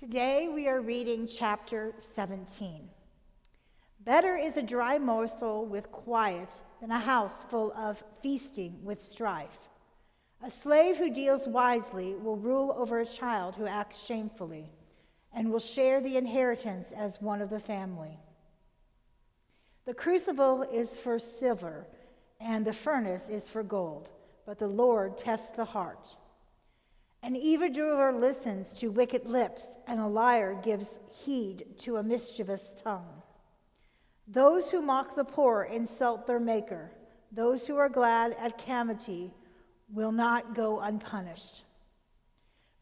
Today we are reading chapter 17. Better is a dry morsel with quiet than a house full of feasting with strife. A slave who deals wisely will rule over a child who acts shamefully, and will share the inheritance as one of the family. The crucible is for silver, and the furnace is for gold, but the Lord tests the heart. An evildoer listens to wicked lips, and a liar gives heed to a mischievous tongue. Those who mock the poor insult their maker. Those who are glad at calamity will not go unpunished.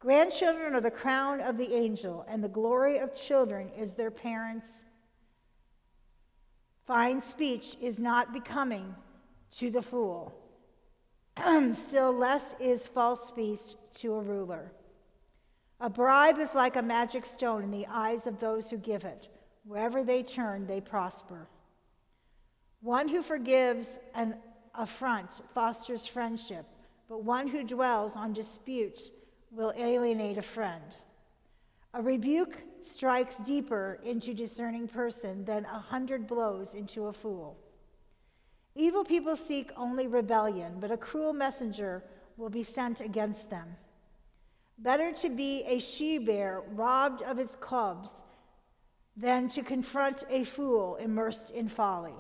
Grandchildren are the crown of the angel, and the glory of children is their parents. Fine speech is not becoming to the fool. Still less is false speech to a ruler. A bribe is like a magic stone in the eyes of those who give it. Wherever they turn, they prosper. One who forgives an affront fosters friendship, but one who dwells on disputes will alienate a friend. A rebuke strikes deeper into a discerning person than 100 blows into a fool. Evil people seek only rebellion, but a cruel messenger will be sent against them. Better to be a she-bear robbed of its cubs than to confront a fool immersed in folly.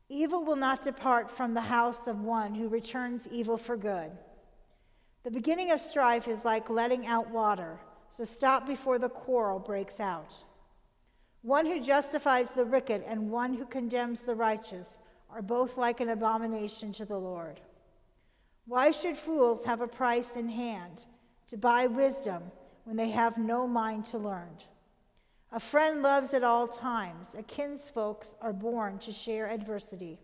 Evil will not depart from the house of one who returns evil for good. The beginning of strife is like letting out water, so stop before the quarrel breaks out. One who justifies the wicked and one who condemns the righteous are both like an abomination to the Lord. Why should fools have a price in hand to buy wisdom when they have no mind to learn? A friend loves at all times. A kinsfolks are born to share adversity.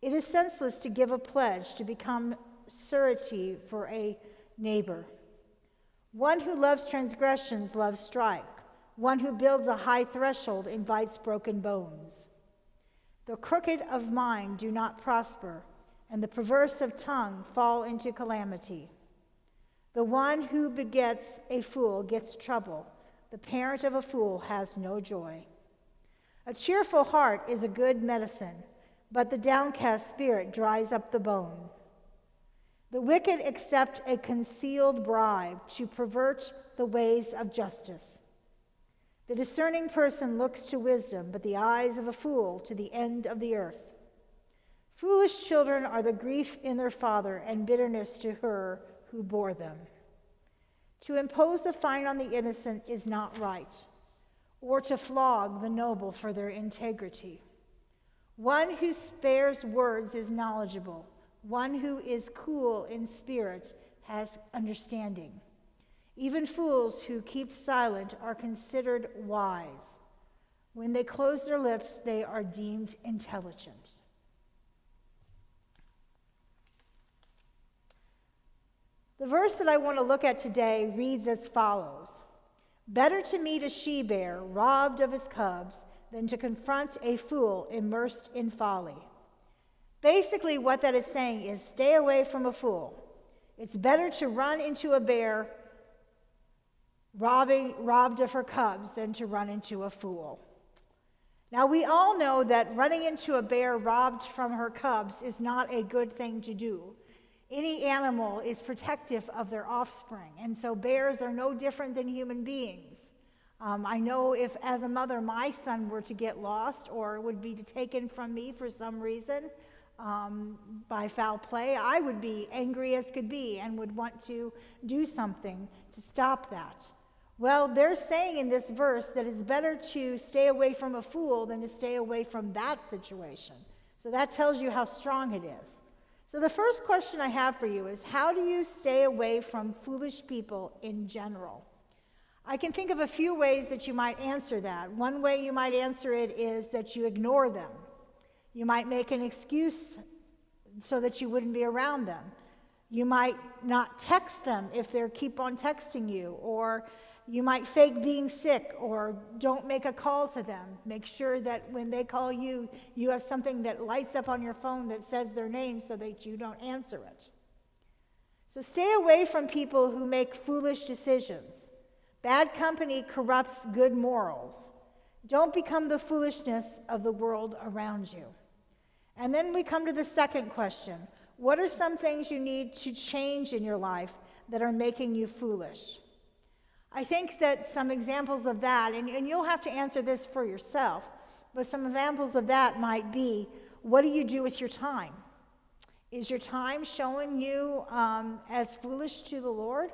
It is senseless to give a pledge to become surety for a neighbor. One who loves transgressions loves strife. One who builds a high threshold invites broken bones. The crooked of mind do not prosper, and the perverse of tongue fall into calamity. The one who begets a fool gets trouble. The parent of a fool has no joy. A cheerful heart is a good medicine, but the downcast spirit dries up the bone. The wicked accept a concealed bribe to pervert the ways of justice. The discerning person looks to wisdom, but the eyes of a fool to the end of the earth. Foolish children are the grief in their father and bitterness to her who bore them. To impose a fine on the innocent is not right, or to flog the noble for their integrity. One who spares words is knowledgeable. One who is cool in spirit has understanding. Even fools who keep silent are considered wise. When they close their lips, they are deemed intelligent. The verse that I want to look at today reads as follows: Better to meet a she-bear robbed of its cubs than to confront a fool immersed in folly. Basically, what that is saying is stay away from a fool. It's better to run into a bear robbed of her cubs than to run into a fool. Now, we all know that running into a bear robbed from her cubs is not a good thing to do. Any animal is protective of their offspring, and so bears are no different than human beings. I know if, as a mother, my son were to get lost or would be taken from me for some reason by foul play, I would be angry as could be and would want to do something to stop that. Well, they're saying in this verse that it's better to stay away from a fool than to stay away from that situation. So that tells you how strong it is. So the first question I have for you is, how do you stay away from foolish people in general? I can think of a few ways that you might answer that. One way you might answer it is that you ignore them. You might make an excuse so that you wouldn't be around them. You might not text them if they keep on texting you, or you might fake being sick, or don't make a call to them. Make sure that when they call you, you have something that lights up on your phone that says their name so that you don't answer it. So stay away from people who make foolish decisions. Bad company corrupts good morals. Don't become the foolishness of the world around you. And then we come to the second question. What are some things you need to change in your life that are making you foolish? I think that some examples of that, and you'll have to answer this for yourself, but some examples of that might be, what do you do with your time? Is your time showing you as foolish to the Lord?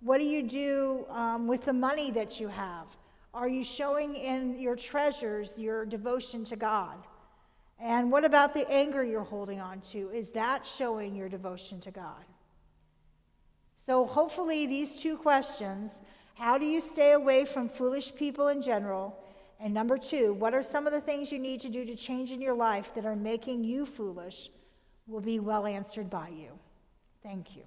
What do you do with the money that you have? Are you showing in your treasures your devotion to God? And what about the anger you're holding on to? Is that showing your devotion to God? So hopefully these two questions, how do you stay away from foolish people in general? And number two, what are some of the things you need to do to change in your life that are making you foolish, will be well answered by you. Thank you.